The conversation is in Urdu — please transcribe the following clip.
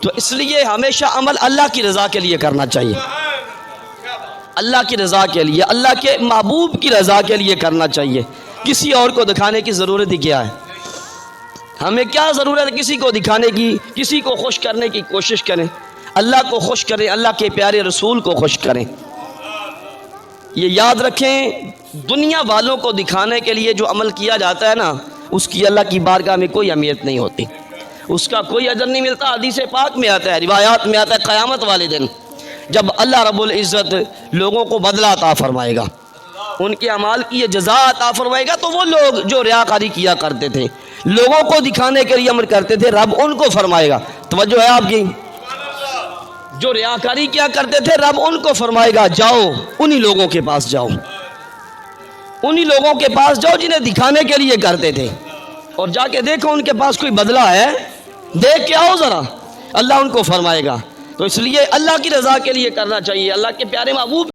تو اس لیے ہمیشہ عمل اللہ کی رضا کے لیے کرنا چاہیے، اللہ کی رضا کے لیے، اللہ کے محبوب کی رضا کے لیے کرنا چاہیے۔ کسی اور کو دکھانے کی ضرورت ہی کیا ہے؟ ہمیں کیا ضرورت ہے کسی کو دکھانے کی؟ کسی کو خوش کرنے کی کوشش کریں، اللہ کو خوش کریں، اللہ کے پیارے رسول کو خوش کریں۔ یہ یاد رکھیں، دنیا والوں کو دکھانے کے لیے جو عمل کیا جاتا ہے نا، اس کی اللہ کی بارگاہ میں کوئی اہمیت نہیں ہوتی، اس کا کوئی اجر نہیں ملتا۔ حدیث پاک میں آتا ہے، روایات میں آتا ہے، قیامت والے دن جب اللہ رب العزت لوگوں کو بدلہ عطا فرمائے گا، ان کے اعمال کی یہ جزا عطا فرمائے گا، تو وہ لوگ جو ریاکاری کیا کرتے تھے، لوگوں کو دکھانے کے لیے عمل کرتے تھے، رب ان کو فرمائے گا، توجہ ہے آپ کی، جو ریاکاری کیا کرتے تھے رب ان کو فرمائے گا جاؤ انہی لوگوں کے پاس جاؤ، انہی لوگوں کے پاس جاؤ جنہیں دکھانے کے لیے کرتے تھے، اور جا کے دیکھو ان کے پاس کوئی بدلہ ہے، دیکھ کے آؤ ذرا، اللہ ان کو فرمائے گا۔ تو اس لیے اللہ کی رضا کے لیے کرنا چاہیے، اللہ کے پیارے محبوب